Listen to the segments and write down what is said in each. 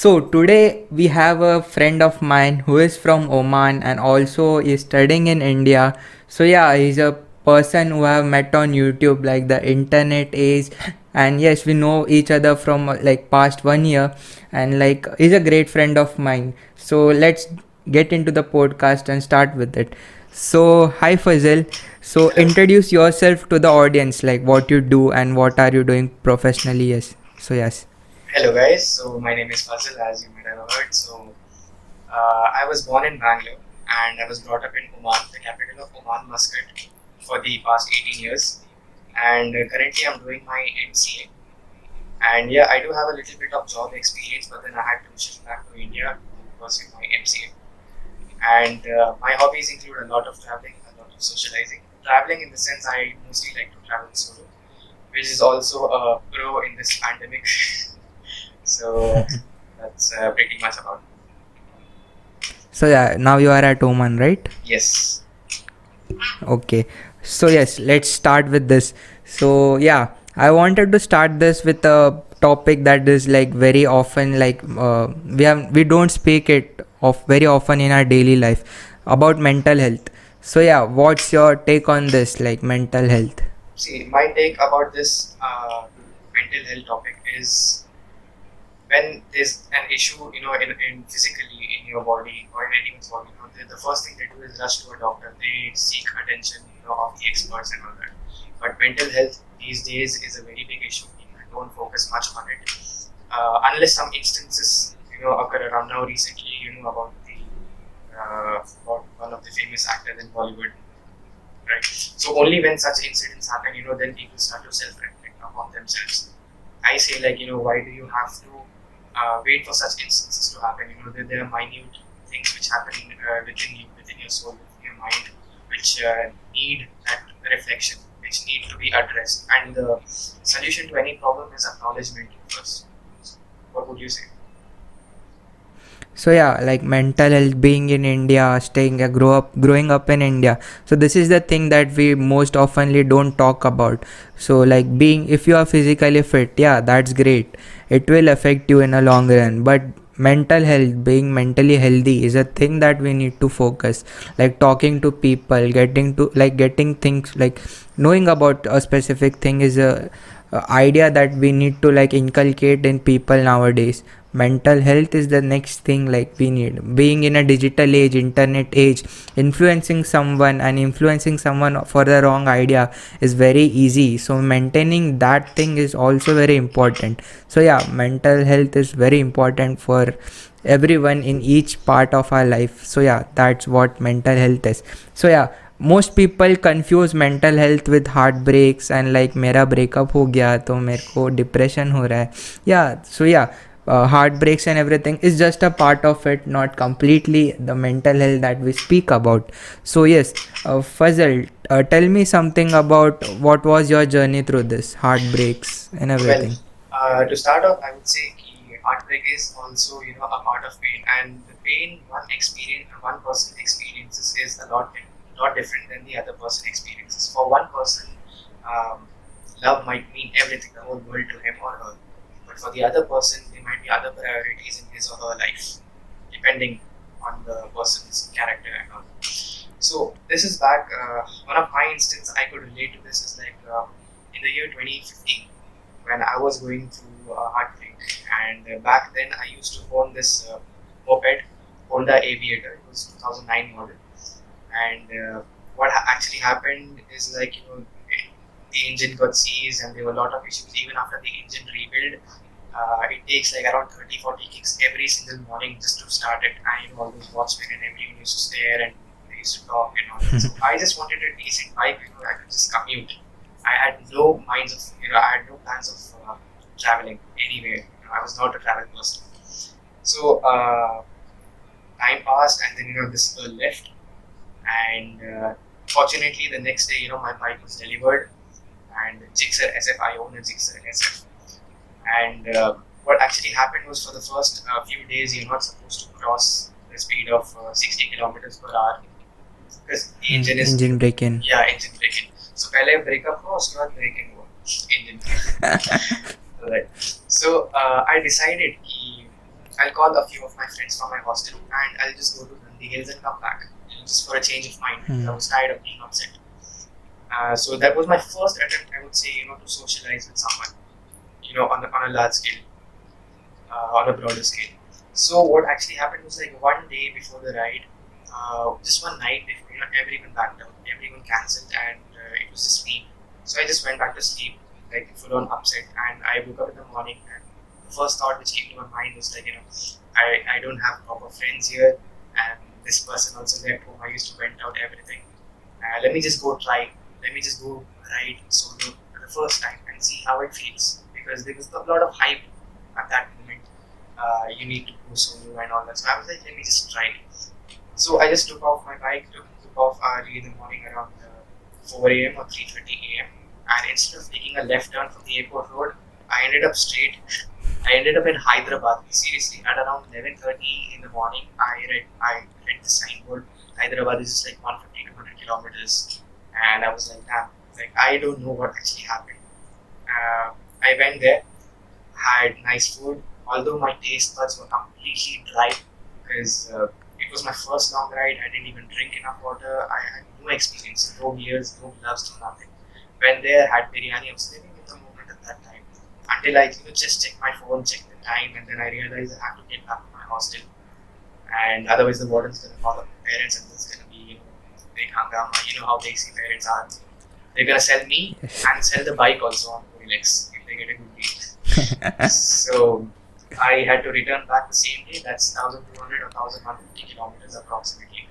So today we have a friend of mine who is from Oman and also is studying in India. So yeah, he's a person who I have met on YouTube, like the internet age. And yes, we know each other from like past 1 year, and like he's a great friend of mine. So let's get into the podcast and start with it. So hi Fazil. So Hello. introduce yourself to the audience, like what you do and what are you doing professionally. Yes. So yes. Hello, guys. So, my name is Fazal, as you might have heard. I was born in Bangalore and I was brought up in Oman, the capital of Oman, Muscat, for the past 18 years. And currently, I'm doing my MCA. And yeah, I do have a little bit of job experience, but then I had to shift back to India to pursue my MCA. And my hobbies include a lot of traveling, a lot of socializing. Traveling, in the sense, I mostly like to travel solo, which is also a pro in this pandemic. So that's pretty much about So yeah, now you are at Oman, right? it. Yes. Okay. So yes, let's start with this. So yeah, I wanted to start this with a topic that is like very often like we don't speak it of very often in our daily life about mental health. So yeah, what's your take on this, like mental health? See, my take about this mental health topic is when there's an issue, in physically in your body or in anyone's body, the first thing they do is rush to a doctor. They seek attention, of the experts and all that. But mental health these days is a very big issue. People don't focus much on it, unless some instances, occur around now. Recently, about one of the famous actors in Bollywood, right? So only when such incidents happen, then people start to self-reflect upon themselves. I say, like, why do you have to wait for such instances to happen? There are minute things which happen within you, within your soul, within your mind, which need that reflection, which need to be addressed. And the solution to any problem is acknowledgement first. What would you say? So yeah, like mental health, being in India, growing up in India. So this is the thing that we most oftenly don't talk about. So like being, if you are physically fit, yeah, that's great. It will affect you in a long run. But mental health, being mentally healthy, is a thing that we need to focus. Like talking to people, getting things like knowing about a specific thing is a idea that we need to like inculcate in people nowadays. Mental health is the next thing like we need. Being in a digital age, internet age, influencing someone for the wrong idea is very easy. So maintaining that thing is also very important. So yeah, mental health is very important for everyone in each part of our life. So yeah, that's what mental health is. So yeah, most people confuse mental health with heartbreaks and like मेरा breakup हो गया तो मेरे को depression हो रहा है. Yeah, so yeah, heartbreaks and everything is just a part of it, not completely the mental health that we speak about. So yes, Fazal, tell me something about what was your journey through this heartbreaks and Well, everything. to start off, I would say heartbreak is also, a part of pain, and the pain one person experiences is lot different than the other person experiences. For one person, um, love might mean everything, the whole world to him or her, but for the other person, there might be other priorities in his or her life, depending on the person's character and all. So this is back. One of my instances I could relate to this is like in the year 2015 when I was going through heartbreak. And back then, I used to own this moped, Honda Aviator. It was 2009 model. And what actually happened is like the engine got seized, and there were a lot of issues. Even after the engine rebuild, it takes like around 30-40 kicks every single morning just to start it. And all those watchmen and everyone used to stare and they used to talk and all that. So I just wanted a decent bike, I could just commute. I had no minds of, I had no plans of traveling anywhere. I was not a travel person. So time passed, and then this girl left, and fortunately the next day, my bike was delivered, and Gixxer SF. I own a Gixxer SF, and what actually happened was for the first few days you're not supposed to cross the speed of 60 kilometers per hour because the engine is Engine break in. yeah engine braking. So पहले breakup हुआ उसके बाद braking हुआ engine. Right. So I decided कि I'll call a few of my friends from my hostel and I'll just go to Nandi Hills and come back, just for a change of mind because I Hmm. was tired of being upset. So that was my first attempt, I would say, to socialize with someone, on a large scale, on a broader scale. So what actually happened was like one day before the ride, just one night before, everyone backed out, everyone cancelled, and it was just me. So I just went back to sleep, like full on upset, and I woke up in the morning, and the first thought which came to my mind was like, I don't have proper friends here, and this person also left whom I used to vent out everything. Let me just go try. Let me just go ride solo for the first time and see how it feels. Because there was a lot of hype at that moment. You need to go solo and all that. So I was like, let me just try it. So I just took off my bike, took off early in the morning around 4 a.m. or 3:30 a.m. And instead of taking a left turn from the airport road, I ended up straight. I ended up in Hyderabad. Seriously, at around 11:30 in the morning, I read the signboard. Hyderabad is just like 150 to 100 kilometers, and I was like, damn, like I don't know what actually happened. I went there, had nice food, although my taste buds were completely dry because it was my first long ride. I didn't even drink enough water. I had no experience, no gears, no gloves, no nothing. Went there, had biryani. I was living in the moment at that time until I just checked my phone, checked the time, and then I realized I have to get back to my hostel. And otherwise, the warden's gonna call up my parents, and there's gonna be big hangama. You know how basic parents are. They're gonna sell me Yes. and sell the bike also on OLX if they get a good deal. So I had to return back the same day. That's 1,200 or 1,150 kilometers approximately.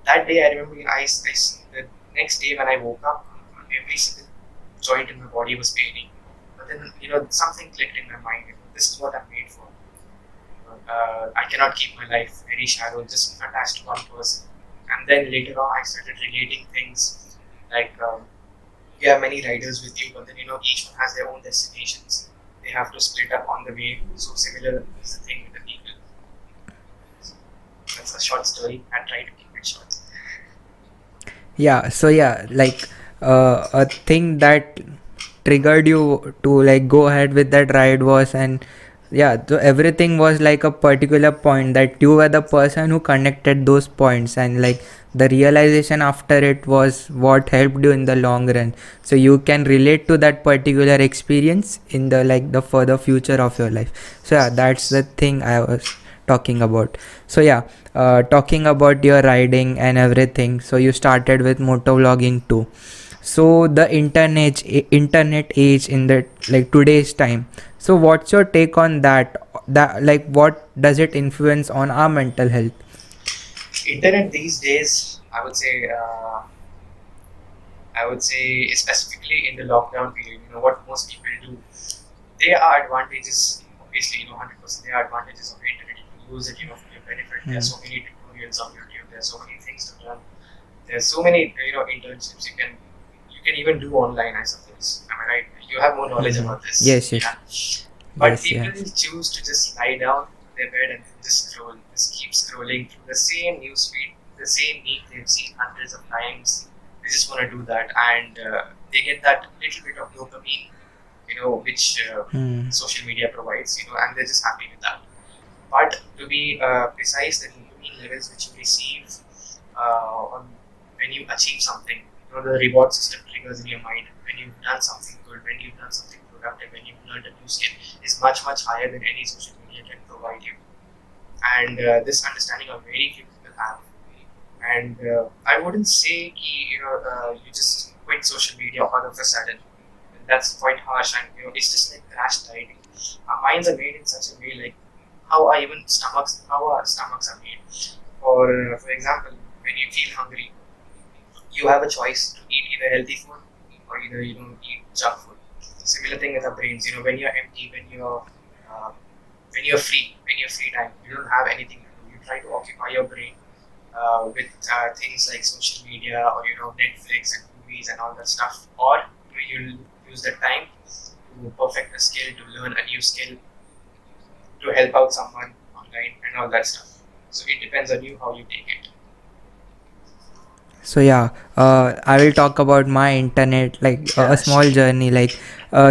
That day, I remember the next day when I woke up, every single joint in my body was paining. But then, something clicked in my mind. This is what I'm made for. I cannot keep my life very shallow, just attached to one person. And then later on, I started relating things like you have many riders with you, but then each one has their own destinations. They have to split up on the way. So similar is the thing with the people. So that's a short story. I try to keep it short. Yeah, so yeah, like a thing that triggered you to like go ahead with that ride was, and yeah, so everything was like a particular point that you were the person who connected those points, and like the realization after it was what helped you in the long run, so you can relate to that particular experience in the like the further future of your life. So yeah, Yes, of that's the course. thing I was talking about. So yeah, talking about your riding and everything, so you started with motovlogging too. So the internet age in the like today's time, so what's your take on that like what does it influence on our mental health? Internet these days, I would say specifically in the lockdown period, what most people do. There are advantages, obviously, 100%. There are advantages of the internet. You can use it, for your benefit. There are Hmm. so many tutorials on YouTube. There are so many things to learn. There's so many, internships you can even do online, I suppose. Am I right? You have more knowledge Hmm. about this. Yes, yes, Yeah. But yes, people yes. choose to just lie down on their bed and just scroll, just keep scrolling through the same newsfeed, the same meme they've seen hundreds of times. They just want to do that, and they get that little bit of dopamine, which Hmm. social media provides, and they're just happy with that. But to be precise, the dopamine levels which you receive on when you achieve something, the reward system triggers in your mind when you've done something good, when you've done something productive, when you've learned a new skill, is much much higher than any social media can provide you. And this understanding of very few people have. And I wouldn't say you just quit social media all of a sudden. That's quite harsh, and it's just like crash dieting. Our minds are made in such a way, like how our stomachs are made. For example, when you feel hungry, you have a choice to eat either healthy food or either eat junk food. Similar thing with our brains. When you're empty, uh, when you're free time, you don't have anything to do. You try to occupy your brain with things like social media or Netflix and movies and all that stuff, or you'll use that time to perfect a skill, to learn a new skill, to help out someone online and all that stuff. So it depends on you how you take it. So yeah, I will talk about my internet like a Yeah, small sure. journey like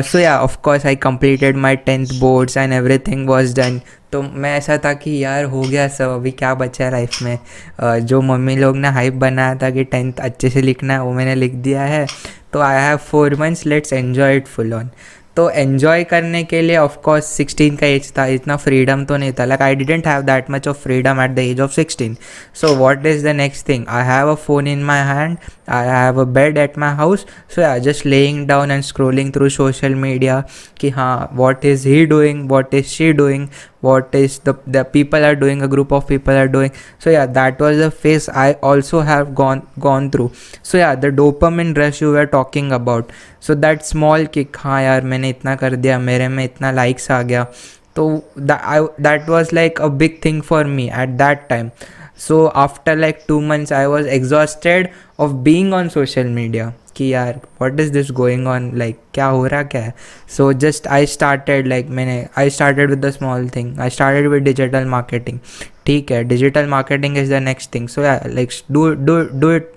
so yeah, of course I completed my 10th boards and everything was done तो मैं ऐसा था कि यार हो गया सब, अभी क्या बचा है लाइफ में। जो मम्मी लोग ने हाइप बनाया था कि 10th अच्छे से लिखना है, वो मैंने लिख दिया है। तो I have 4 months, let's enjoy it full on. तो एन्जॉय करने के लिए ऑफ कोर्स 16 का एज था, इतना फ्रीडम तो नहीं था, like I didn't have that much of freedom at the age of 16. So what is the next thing? I have a phone in my hand, I have a bed at my house. So yeah, just laying down and scrolling through social media कि हाँ, what is he doing, what is she doing, what is the people are doing, a group of people are doing. So yeah, that was the phase I also have gone through. So yeah, the dopamine rush you were talking about, so that small kick, हाँ यार मैंने इतना कर दिया, मेरे में इतना likes आ गया. तो that was like a big thing for me at that time. So after like 2 months I was exhausted of being on social media कि यार what is this going on, like क्या हो रहा क्या है. So just I started like I started with the small thing. I started with digital marketing. ठीक है, digital marketing is the next thing. So yeah, like do it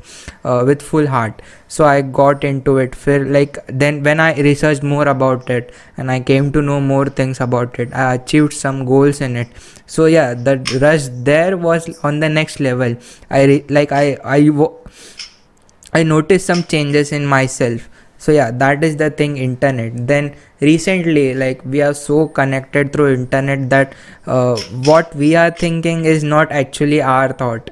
with full heart. So I got into it. फिर like then when I researched more about it and I came to know more things about it, I achieved some goals in it. So yeah, the rush there was on the next level. I noticed some changes in myself. So yeah, that is the thing, internet. Then recently, like we are so connected through internet that what we are thinking is not actually our thought.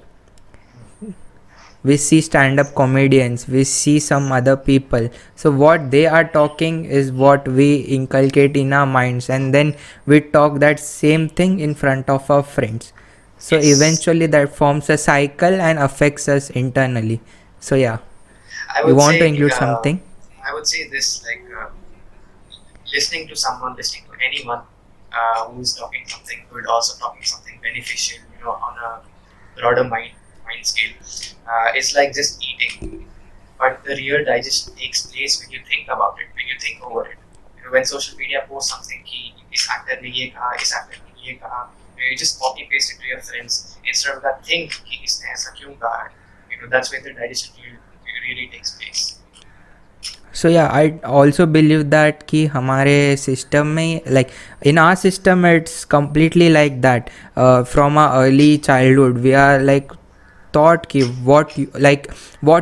We see stand-up comedians, we see some other people, so what they are talking is what we inculcate in our minds, and then we talk that same thing in front of our friends. So Yes, eventually that forms a cycle and affects us internally. So yeah, I you would want to say include something? I would say this, like listening to someone, listening to anyone who is talking something good, also talking something beneficial, on a broader mind scale, is like just eating. But the real digestion takes place when you think about it, when you think over it. When social media posts something कि इस actor ने ये कहा, इस actor ने ये कहा, you just copy paste it to your friends instead of that think कि इसने ऐसा क्यों कहा है. That's when the digestion really takes place. So yeah, I also believe that कि हमारे system में, like in our system it's completely like that. From our early childhood we are like taught ki what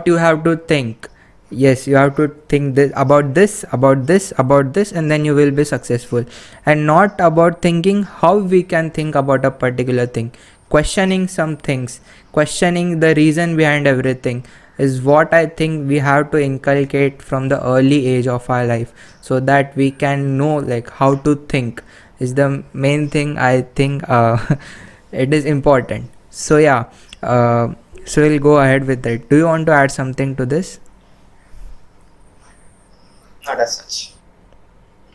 you have to think. Yes, you have to think about this, and then you will be successful, and not about thinking how we can think about a particular thing. Questioning some things, questioning the reason behind everything is what I think we have to inculcate from the early age of our life, so that we can know like how to think is the main thing I think. It is important. So yeah, so we'll go ahead with it. Do you want to add something to this? Not as such.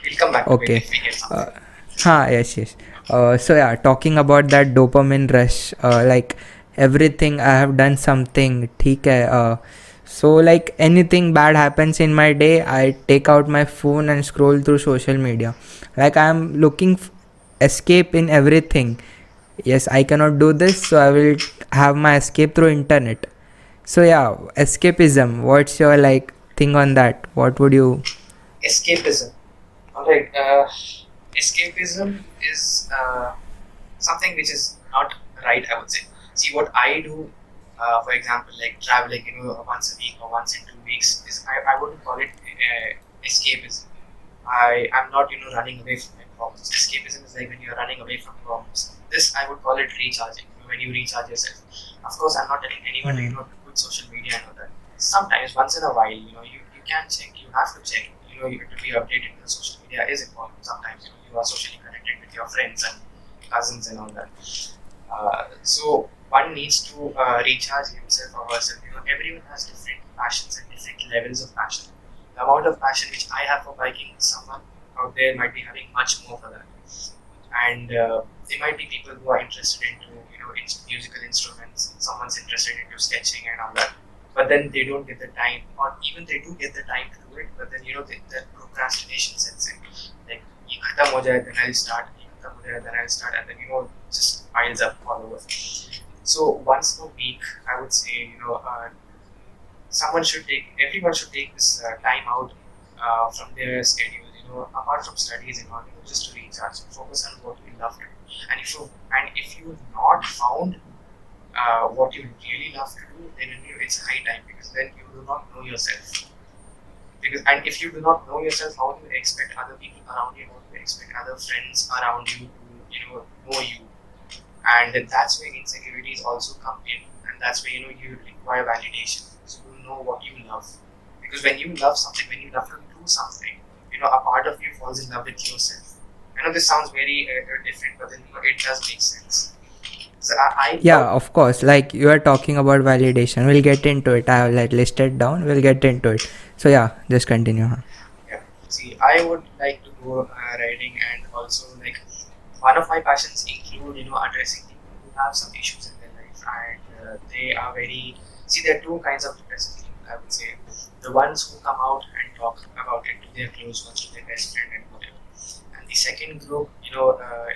We'll come back to it Okay. if we get something. Uh, yes. So yeah, talking about that dopamine rush, like everything I have done something, ठीक है. So like anything bad happens in my day, I take out my phone and scroll through social media. Like I am looking escape in everything. Yes, I cannot do this, so I will have my escape through internet. So yeah, escapism. What's your like thing on that? What would you? Escapism. All right. Escapism is something which is not right, I would say. See, what I do, for example, like traveling, once a week or once in 2 weeks, is I wouldn't call it escapism. I'm not, running away from my problems. Escapism is like when you're running away from problems. This I would call it recharging. When you recharge yourself. Of course, I'm not telling anyone to quit social media and all that. Sometimes, once in a while, you can check. You have to check. You to be updated with social media is important. Sometimes, you are socially connected with your friends and cousins and all that. So one needs to recharge himself or herself. Everyone has different passions and different levels of passion. The amount of passion which I have for biking, someone out there might be having much more for that. And there might be people who are interested into musical instruments. Someone's interested into sketching and all that. But then they don't get the time, or even they do get the time to do it. But then the procrastination sets in. Like ye khatam ho jaye, then I'll start. Ye khatam ho jaye, then I'll start, and then just piles up all over. So once a week, I would say everyone should take this time out from their schedule. Apart from studies and all, just to recharge, focus on what we love to do. And if you've not found what you really love to do, then it's high time, because then you do not know yourself. And if you do not know yourself, how do you expect other people around you? How do you expect other friends around you to know you? And then that's where insecurities also come in, and that's where you require validation. So you know what you love, because when you love something, when you love to do something, a part of you falls in love with yourself. I know this sounds very different, but then it does make sense. So I Yeah, love. of course. Like you are talking about validation. We'll get into it. I have like listed down. We'll get into it. So yeah, just continue. Huh? Yeah. See, I would like to go riding, and also like one of my passions include addressing people who have some issues in their life, and they are very. See, there are two kinds of depressed people, I would say. The ones who come out and talk about it to their close ones, to their best friend, and whatever. And the second group,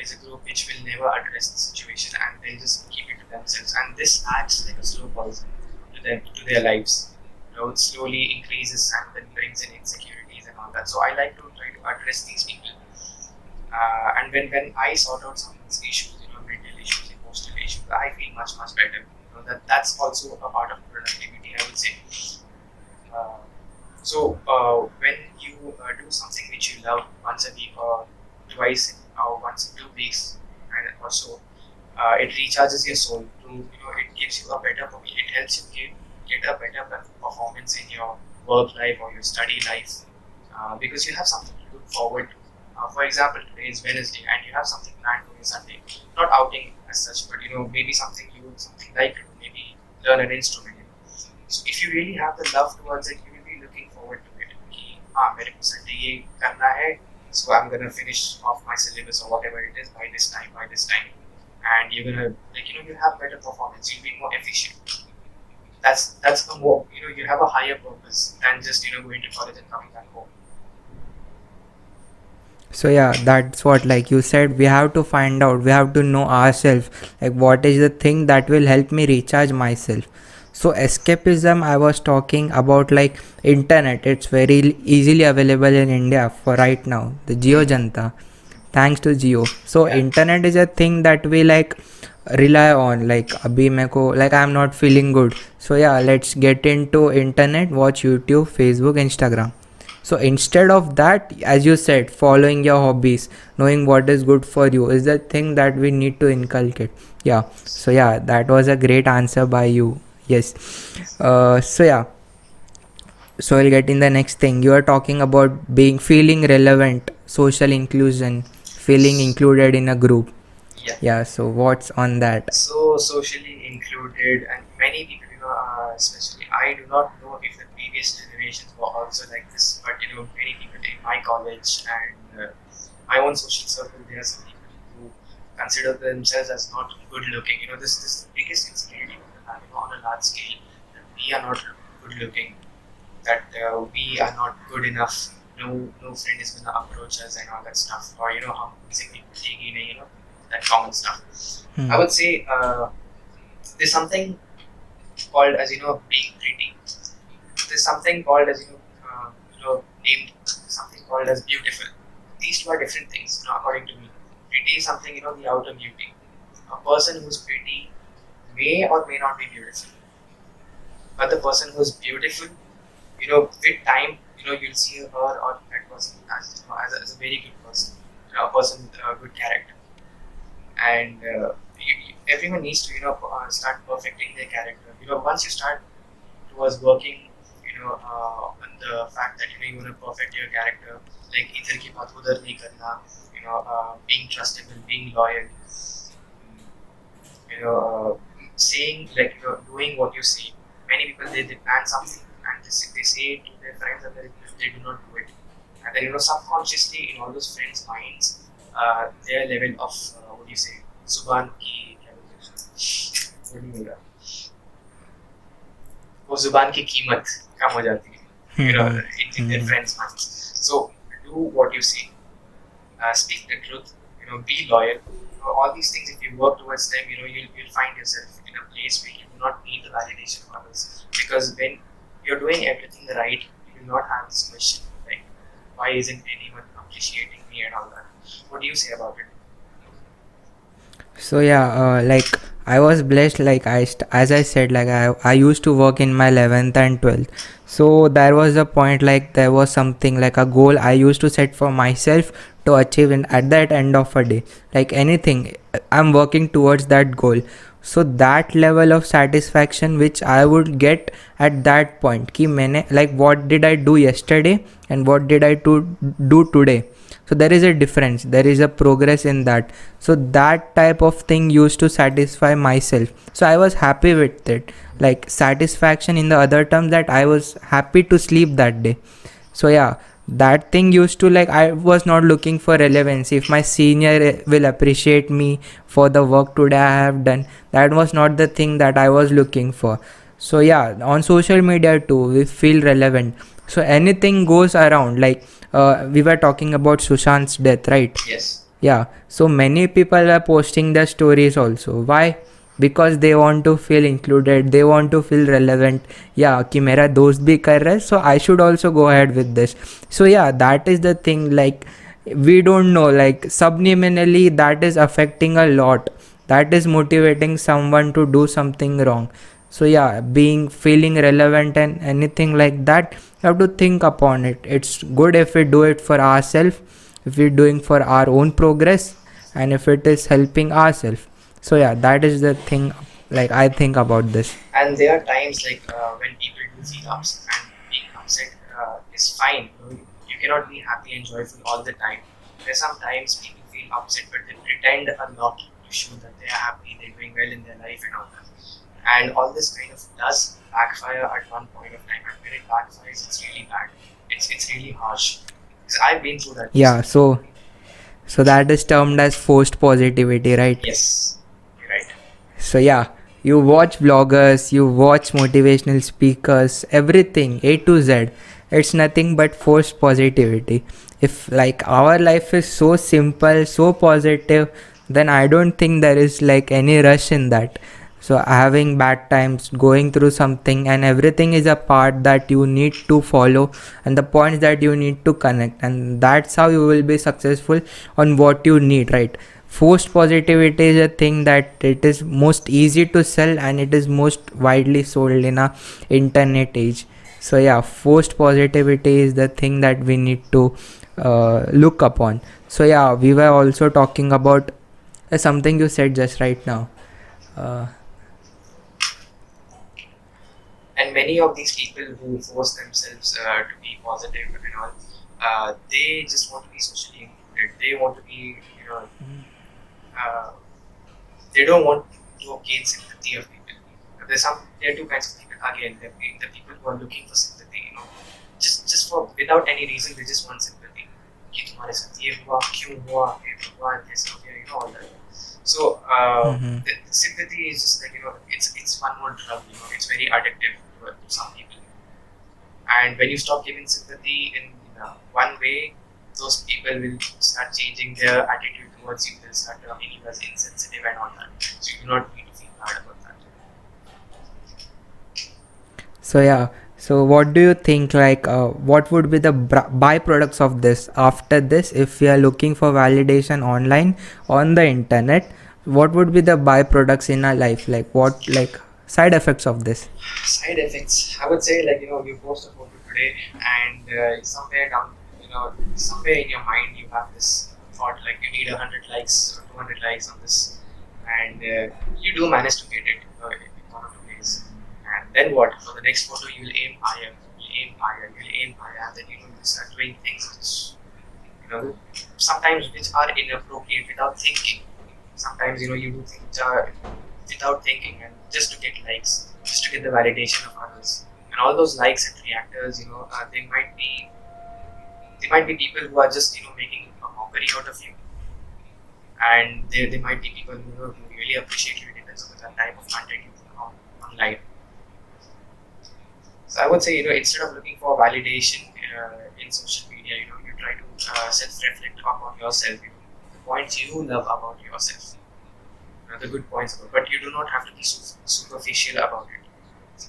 is a group which will never address the situation, and they'll just keep it to themselves. And this acts like a slow poison to them, to their lives. It slowly increases and then brings in insecurities and all that. So I like to try to address these people. And when I sort out someone's issues, mental issues, emotional issues, I feel much much better. That's also a part of productivity, I would say. Uh, so when you do something which you love once a week or twice or once in 2 weeks, and also it recharges your soul. It gives you a better. It helps you get a better performance in your work life or your study life, because you have something to look forward to. For example, today is Wednesday, and you have something planned for your Sunday. Not outing as such, but maybe something like to do, maybe learn an instrument. So if you really have the love towards it, you will be looking forward to it. कि हाँ मेरे को Sunday ये करना है, so I'm gonna finish off my syllabus or whatever it is by this time, and you're gonna you have better performance. You'll be more efficient. That's a more you have a higher purpose than just going to college and coming back home. So yeah, that's what, like you said, we have to find out, we have to know ourselves, like what is the thing that will help me recharge myself. So escapism, I was talking about, like internet, it's very easily available in India for right now, the Jio Janta, thanks to Jio. So Yeah. internet is a thing that we like rely on. Like abhi meko, like I'm not feeling good, so yeah, let's get into internet, watch YouTube, Facebook, Instagram. So instead of that, as you said, following your hobbies, knowing what is good for you is the thing that we need to inculcate. Yeah. So yeah, that was a great answer by you. Yes. So yeah. So I'll get in the next thing. You are talking about being feeling relevant, social inclusion, feeling included in a group. Yeah. Yeah. So what's on that? So socially included, and many people, especially I do not know if the previous generations were also like this, but many people in my college and my own social circle, there are some people who consider themselves as not good looking. This is the biggest insecurity we have, on a large scale, that we are not good looking, that we are not good enough. No friend is gonna approach us and all that stuff, or हम किसी की पिटेगी नहीं, that common stuff. I would say there's something called as being pretty. There's something called as named something called as beautiful. These two are different things, according to me. Pretty is something, the outer beauty. A person who's pretty may or may not be beautiful, but the person who's beautiful, with time, you'll see her or that person as a very good person, a person with a good character. And everyone needs to start perfecting their character. Once you start towards working on the fact that you want to perfect your character, like idhar ki baat udhar nahi karna, being trustable, being loyal, saying, like doing what you say. Many people, they plan something and they say it to their friends, and they do not do it, and then subconsciously in all those friends' minds, their level of what do you say, जुबान की क्या बोलते हैं, वो नहीं मिला, वो जुबान की कीमत कम हो जाती है, in their friends' minds. So do what you say, speak the truth, be loyal. All these things, if you work towards them, you'll find yourself in a place where you do not need the validation of others. Because when you're doing everything right, you will not have this question like, why isn't anyone appreciating me and all that. What do you say about it? So yeah, like I was blessed. Like as I said, like I used to work in my 11th and 12th. So there was a point, like there was something like a goal I used to set for myself to achieve in at that end of a day. Like anything, I'm working towards that goal. So that level of satisfaction which I would get at that point, कि मैंने like what did I do yesterday and what did I do today. So there is a difference, there is a progress in that. So that type of thing used to satisfy myself, so I was happy with it. Like satisfaction in the other terms, that I was happy to sleep that day. So yeah, that thing used to, like I was not looking for relevance. If my senior will appreciate me for the work today I have done, that was not the thing that I was looking for. So yeah, on social media too we feel relevant, so anything goes around. Like we were talking about Sushant's death, right? Yes. Yeah, so many people are posting their stories also. Why? Because they want to feel included, they want to feel relevant. Yeah, कि मेरा दोस्त भी कर रहा है, so I should also go ahead with this. So yeah, that is the thing. Like we don't know, like subliminally that is affecting a lot, that is motivating someone to do something wrong. So yeah, being feeling relevant and anything like that, you have to think upon it. It's good if we do it for ourselves, if we're doing for our own progress, and if it is helping ourselves. So yeah, that is the thing, like I think about this. And there are times like when people do feel upset, and being upset is fine. You cannot be happy and joyful all the time. There's sometimes people feel upset, but they pretend a lot to show that they are happy, they're doing well in their life and all that. And all this kind of does backfire at one point of time. And when it backfires, it's really bad. It's really harsh. Because I've been through that Yeah, recently. so that is termed as forced positivity, right? Yes, you're right. So yeah, you watch vloggers, you watch motivational speakers, everything A to Z. It's nothing but forced positivity. If like our life is so simple, so positive, then I don't think there is like any rush in that. So having bad times, going through something, and everything is a part that you need to follow, and the points that you need to connect, and that's how you will be successful on what you need, right? Forced positivity is a thing that it is most easy to sell, and it is most widely sold in a internet age. So yeah, forced positivity is the thing that we need to look upon. So yeah, we were also talking about something you said just right now. uh, And many of these people who force themselves to be positive and all, they just want to be socially included. They want to be, uh, they don't want to gain sympathy of people. There are two kinds of people. Again, the people who are looking for sympathy, just for without any reason, they just want sympathy. कि तुम्हारे साथ ये हुआ, क्यों हुआ, हे भगवान कैसे हो गया, all that. So mhm. the sympathy is just like it's one more drug. It's very addictive to some people. And when you stop giving sympathy in one way, those people will start changing their attitude towards you. They'll start turning you as insensitive and all that. So you do not need to feel bad about that. So yeah, so what do you think, like what would be the byproducts of this after this? If we are looking for validation online, on the internet, what would be the byproducts in our life? Like what, like side effects of this? Side effects, I would say, like you post a photo today, and somewhere down, somewhere in your mind you have this thought like you need 100 likes or 200 likes on this, and you do manage to get it in 1 or 2 days. And then what? For the next photo, you'll aim higher, you'll aim higher, and then you start doing things which sometimes which are inappropriate without thinking. Sometimes you do things without thinking, and just to get likes, just to get the validation of others. And all those likes and reactors, they might be people who are just making a mockery out of you, and they might be people who really appreciate you. It depends on the type of content you put online. So I would say, instead of looking for validation in social media, you try to self-reflect about yourself. The points you love about yourself, the good points about, but you do not have to be superficial about it.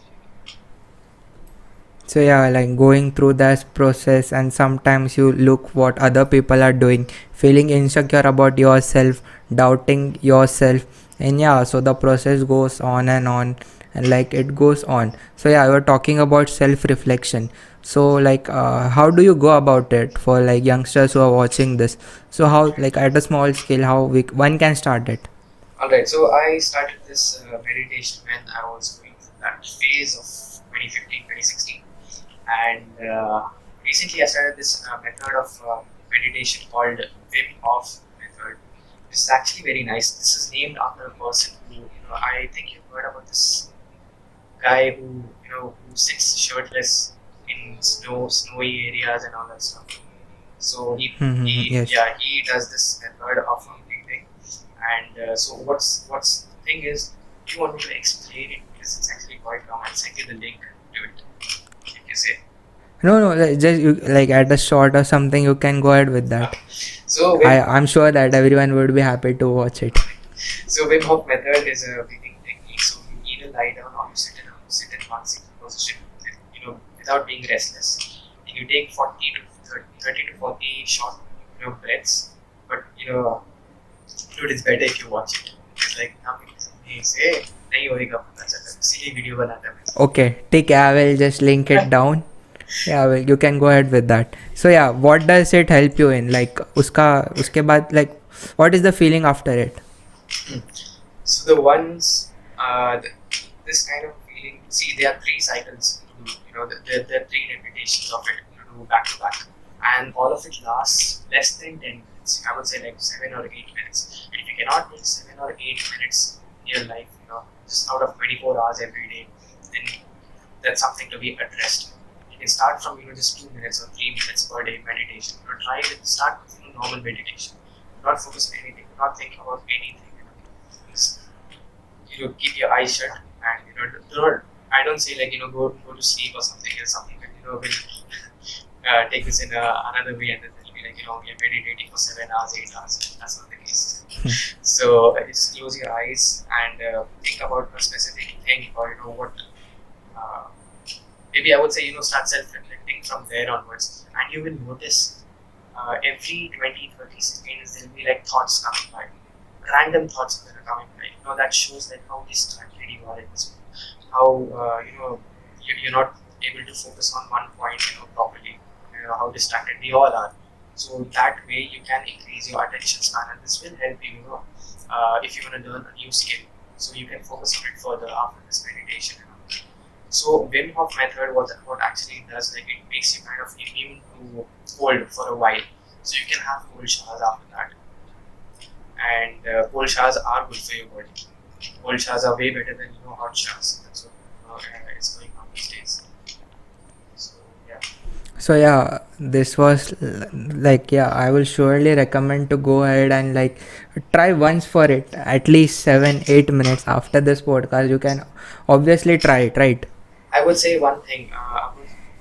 So yeah, like going through that process, and sometimes you look what other people are doing, feeling insecure about yourself, doubting yourself, and yeah, so the process goes on, and like it goes on. So yeah, we were talking about self-reflection. So like, how do you go about it for like youngsters who are watching this? So how, like at a small scale, how one can start it? Alright, so I started this meditation when I was going through that phase of 2015, 2016. And recently I started this method of meditation called Wim Hof method. This is actually very nice. This is named after a person who, I think you've heard about this guy who sits shirtless in snowy areas and all that stuff. So Yes. he does this method of breathing. And so what's the thing is, you want me to explain it because it's actually quite long. I'll send you the link to it. If you say. No, no, like, just you, like at a short or something, you can go ahead with that. Okay. So Wim I'm sure that everyone would be happy to watch it. So Wim Hof method is a breathing technique. So you either lie down or you sit in one single position, without being restless. And you take 40 to 30 to 40 short, breaths. But dude, it's better if you watch it. It's like nothing say नहीं होएगा पता चला इसीलिए video बनाता मैं. Okay, take. I will just link it down. Yeah, well, you can go ahead with that. So yeah, what does it help you in? Like uske baad, like what is the feeling after it? So the ones, this kind of feeling. See, there are three cycles. There are three repetitions of it to do back to back, and all of it lasts less than 10 minutes. I would say like 7 or 8 minutes. And if you cannot make 7 or 8 minutes in your life, just out of 24 hours every day, then that's something to be addressed. You can start from just 2 minutes or 3 minutes per day meditation. Try it. Start with normal meditation. Do not focus on anything. Do not think about anything. Just, keep your eyes shut and do not. I don't say like go to sleep or something. It's something that will take this in another way, and then it'll be like we are meditating for 7 hours, 8 hours. That's not the case. So just close your eyes and think about a specific thing, or what. Uh, Maybe I would say start self-reflecting from there onwards, and you will notice every 20-30 seconds there'll be like thoughts coming by, random thoughts that are coming by. That shows like how distracted you are in this, how you're not able to focus on one point properly. How distracted we all are. So that way you can increase your attention span, and this will help you. If you want to learn a new skill, so you can focus on it further after this meditation. So Wim Hof method, what actually does, like it makes you kind of immune to cold for a while. So you can have cold showers after that, and cold showers are good for your body. Cold showers are way better than hot showers. That's what is going on these days. So yeah. So yeah, this was like, yeah, I will surely recommend to go ahead and like try once for it, at least 7-8 minutes after this podcast. You can obviously try it, right? I would say one thing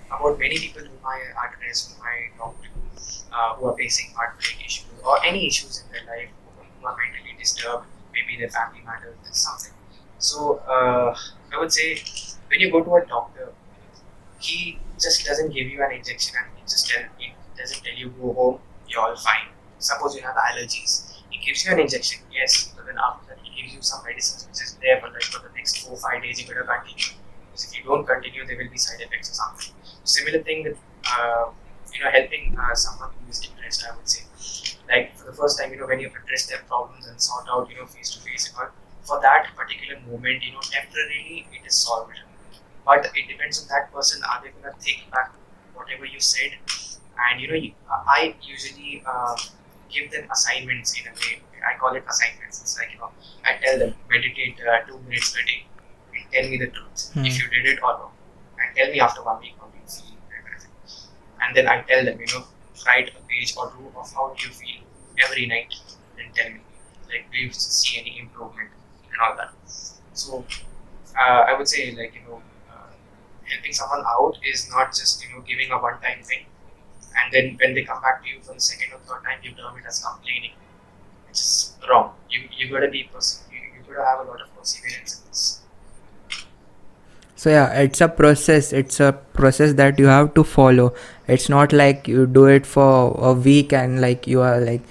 about many people whom I address, whom I talk to, who are facing heartbreak issues or any issues in their life, who are mentally disturbed, maybe their family matters, something. So I would say when you go to a doctor, he just doesn't give you an injection and he doesn't tell you go home, you're all fine. Suppose you have allergies, he gives you an injection, yes, but then after that he gives you some medicines which is there for the next 4 5 days you gotta continue. Because if you don't continue, there will be side effects or something. Similar thing with helping someone who is depressed, I would say. Like for the first time, when you address their problems and sort out, face to face, for that particular moment, temporarily it is solved. But it depends on that person. Are they gonna think back whatever you said? And I usually give them assignments in a way. I call it assignments. It's like I tell them meditate 2 minutes a day and tell me the truth if you did it or not, and tell me after 1 week how do you feel and everything. And then I tell them write a page or two of how do you feel every night. Then tell me like do you see any improvement and all that. So I would say helping someone out is not just giving a one-time thing, and then when they come back to you for the second or third time, you term it as complaining, which is wrong. You gotta be you gotta have a lot of perseverance in this. So yeah, it's a process that you have to follow. It's not like you do it for a week and like you are like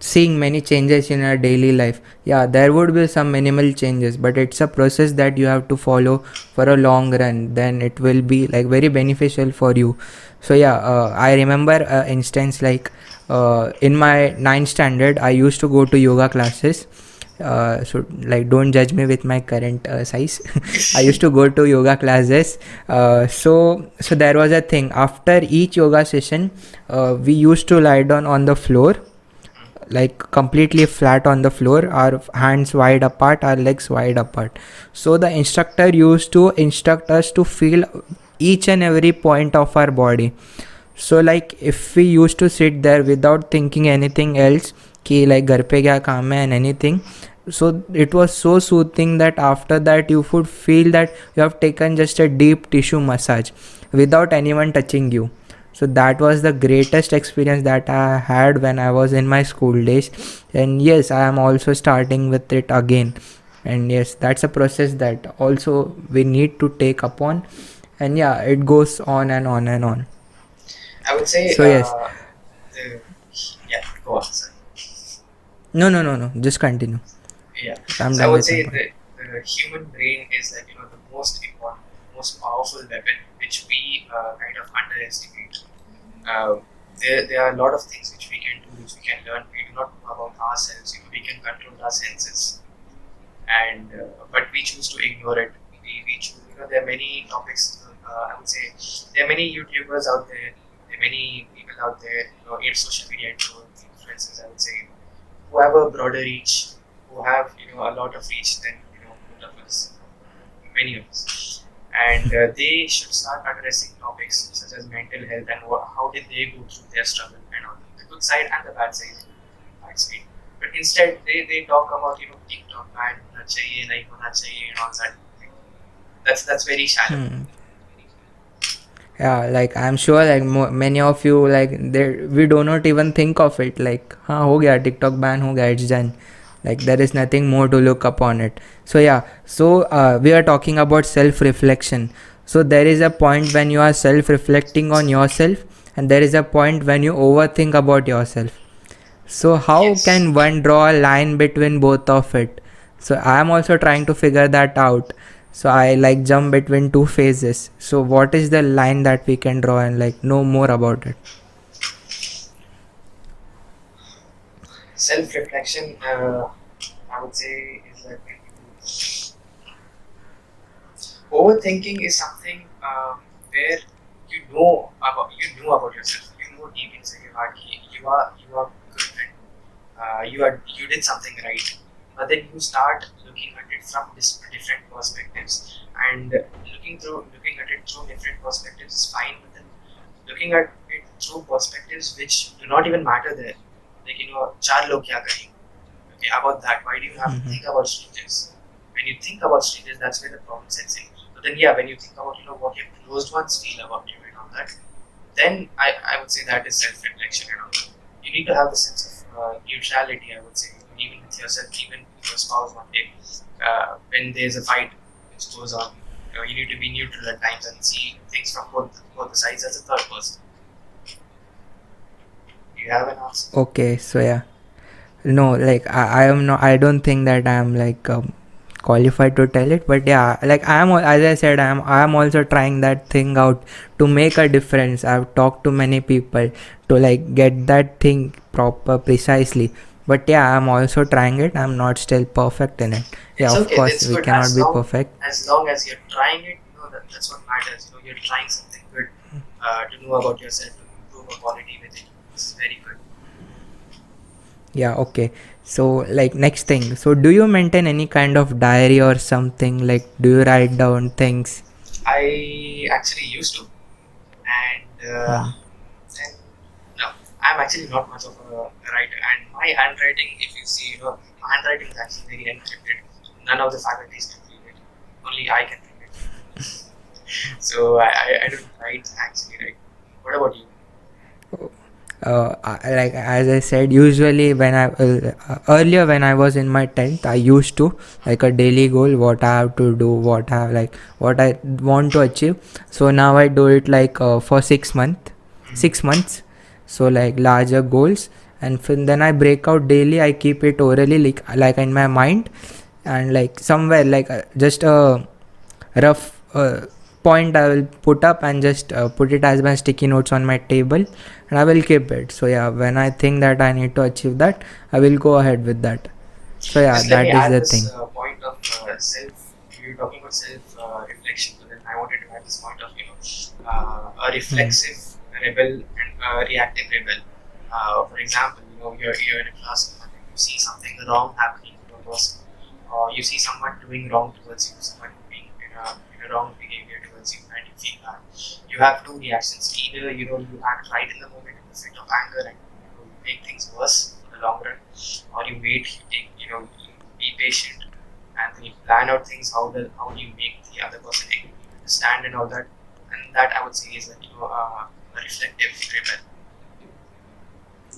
seeing many changes in your daily life. Yeah, there would be some minimal changes, but it's a process that you have to follow for a long run, then it will be like very beneficial for you. So yeah, I remember instance like in my ninth standard I used to go to yoga classes. So like don't judge me with my current size. I used to go to yoga classes. So there was a thing after each yoga session. We used to lie down on the floor, like completely flat on the floor, our hands wide apart, our legs wide apart. So the instructor used to instruct us to feel each and every point of our body. So like if we used to sit there without thinking anything else, ki like घर पे क्या काम है and anything, so it was so soothing that after that you would feel that you have taken just a deep tissue massage without anyone touching you. So that was the greatest experience that I had when I was in my school days. And yes, I am also starting with it again. And yes, that's a process that also we need to take upon. And yeah, it goes on and on and on. I would say, So yes. the, yeah, go on, sir. No. Just continue. Yeah. I'm So I done would with my say point. the human brain is like, the most important, most powerful weapon which we kind of underestimate. There are a lot of things which we can do, which we can learn. We do not know about ourselves. We can control our senses, and but we choose to ignore it. We choose, there are many topics. I would say there are many YouTubers out there. There are many people out there. In social media influencers. I would say who have a broader reach, who have a lot of reach than most of us, many of us, and they should start addressing topics such as mental health and how did they go through their struggle and all the good side and the bad side. Bad side. But instead they talk about TikTok ban hona chahiye, nahi hona chahiye and all that. That's very shallow. Hmm. Yeah, like I'm sure like many of you like there we do not even think of it like हाँ हो गया TikTok ban हो गया, it's done. Like there is nothing more to look upon it. So yeah, so we are talking about self-reflection. So there is a point when you are self-reflecting on yourself, and there is a point when you overthink about yourself. So how Yes. can one draw a line between both of it? So I am also trying to figure that out. So I like jump between two phases. So what is the line that we can draw and like know more about it? Self-reflection, I would say, is like overthinking is something where you know about yourself. You know deep inside your heart you are good friend. You did something right, but then you start looking at it from different perspectives, and looking at it through different perspectives is fine. But then looking at it through perspectives which do not even matter there, like चार लोग क्या करेंगे. Okay, about that, why do you have to Mm-hmm. think about strangers? When you think about strangers, that's where the problem sets in. But then, yeah, when you think about what your closed ones feel about you and all that, then I would say that is self-reflection and all that. You need to have the sense of neutrality. I would say, even with yourself, even with your spouse one day, when there's a fight which goes on, you need to be neutral at times and see things from both the sides as a third person. Do you have an answer? Okay, so yeah. No, like I am not. I don't think that I am like qualified to tell it. But yeah, like I am. As I said, I am also trying that thing out to make a difference. I've talked to many people to like get that thing proper precisely. But yeah, I'm also trying it. I'm not still perfect in it. Yeah, It's of okay. course That's we good cannot be perfect. as long as you're trying it. That's what matters. You're trying something good to know about yourself, to improve a quality with it. This is very good. Yeah, okay. So like next thing. So do you maintain any kind of diary or something? Like do you write down things? I actually used to, Hmm. and no, I'm actually not much of a writer. And my handwriting, if you see, my handwriting is actually very encrypted. None of the faculties can read it. Only I can read it. So I don't write actually. Right? What about you? like as I said, usually when I earlier when I was in my 10th, I used to like a daily goal, what I have to do, what I want to achieve. So now I do it like for 6 months, so like larger goals, and then I break out daily. I keep it orally, like in my mind, and like somewhere like just a rough point I will put up, and just put it as my sticky notes on my table, and I will keep it. So yeah, when I think that I need to achieve that, I will go ahead with that. So yeah, Just let me that is add the this thing. point of self. You're talking about self reflection, but then I wanted to add this point of a Hmm. reflexive rebel and a reactive rebel. For example, you're in a class and you see something wrong happening to a person, or you see someone doing wrong towards you, someone being in a wrong behavior towards you, and you feel that. You have two reactions. Either you act right in the moment in the fit of anger, and you make things worse in the long run, or you wait, you take, you be patient, and then you plan out things, how do you make the other person understand and all that. And that I would say is that a reflective rebel.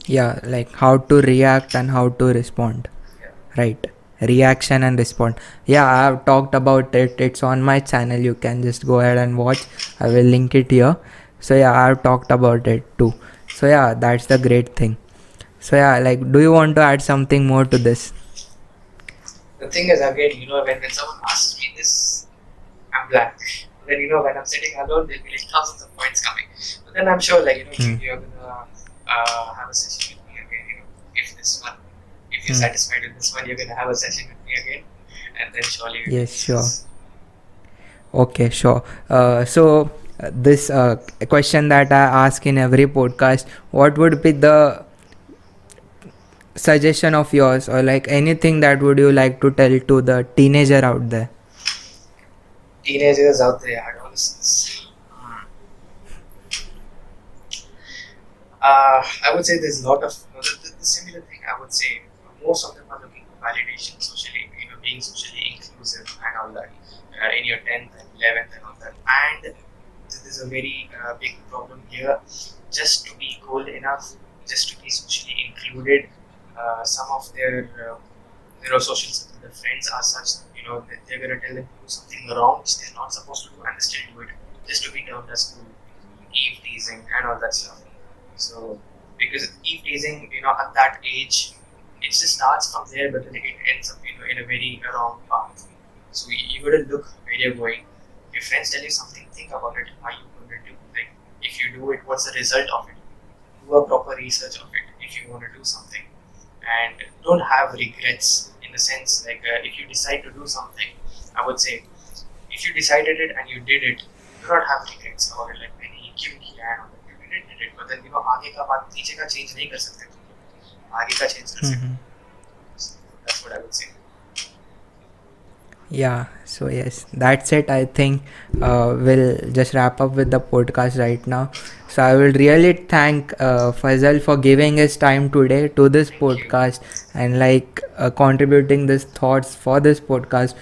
Yeah, like how to react and how to respond, Yeah. right? Reaction and respond. Yeah, I have talked about it. It's on my channel. You can just go ahead and watch. I will link it here. So yeah, I have talked about it too. So yeah, that's the great thing. So yeah, like, do you want to add something more to this? The thing is, again, when someone asks me this, I'm blank. Then when I'm sitting alone, there'll be like thousands of points coming. But then I'm sure, like Hmm. you're gonna have a session with me again. If this one, if you're Hmm. satisfied with this one, you're gonna have a session with me again, and then surely we will Yes, sure. discuss. Okay, sure. This question that I ask in every podcast, what would be the suggestion of yours, or like anything that would you like to tell to the teenager out there? Teenagers out there, adolescents. I would say there's a lot of the similar thing. I would say most of them are looking for validation socially, being socially inclusive and all that. In your 10th and 11th and all that. And this is a very big problem here. Just to be cool enough, just to be socially included, some of their social circle, their friends are such, that they're gonna tell them to do something wrong which they're not supposed to do, and they still do it just to be termed as cool. Eve teasing and all that stuff. So because Eve teasing, at that age, it just starts from there, but then it ends up, in a very wrong path. So you gotta look where you're going. If friends tell you something, think about it. Are you going to do, like, if you do it, what's the result of it? Do a proper research of it if you want to do something, and don't have regrets in the sense like if you decide to do something, I would say if you decided it and you did it, do not have regrets about it. Like मैंने क्यों किया है, you did it, but then आगे का बात पीछे का change नहीं कर सकते, आगे का change कर सकते. Hmm. So that's what I would say. Yeah, so yes, that's it. I think we'll just wrap up with the podcast right now. So I will really thank Fazal for giving his time today to this Thank you. podcast, and like contributing these thoughts for this podcast.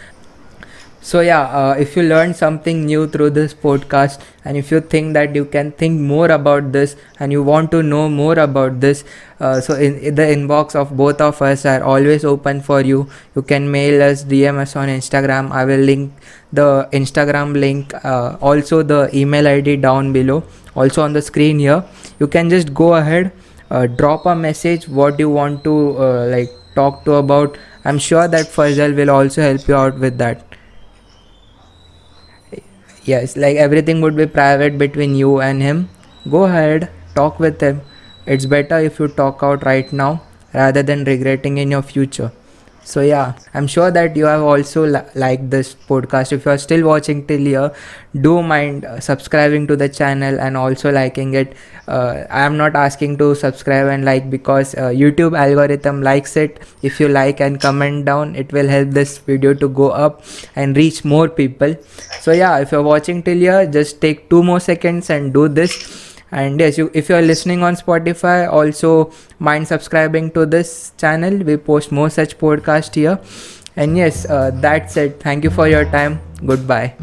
So yeah, if you learned something new through this podcast, and if you think that you can think more about this and you want to know more about this, so in the inbox of both of us are always open for you. You can mail us, DM us on Instagram. I will link the Instagram link, also the email ID down below, also on the screen here. You can just go ahead, drop a message what you want to like talk to about. I'm sure that Fazal will also help you out with that. Yes, like everything would be private between you and him. Go ahead, talk with him. It's better if you talk out right now rather than regretting in your future. So yeah, I'm sure that you have also liked this podcast. If you are still watching till here, do mind subscribing to the channel and also liking it. I am not asking to subscribe and like, because YouTube algorithm likes it. If you like and comment down, it will help this video to go up and reach more people. So Thank you. yeah, if you're watching till here, just take 2 more seconds and do this. And yes, if you're listening on Spotify, also mind subscribing to this channel. We post more such podcast here. And yes, that's it. Thank you for your time. Goodbye.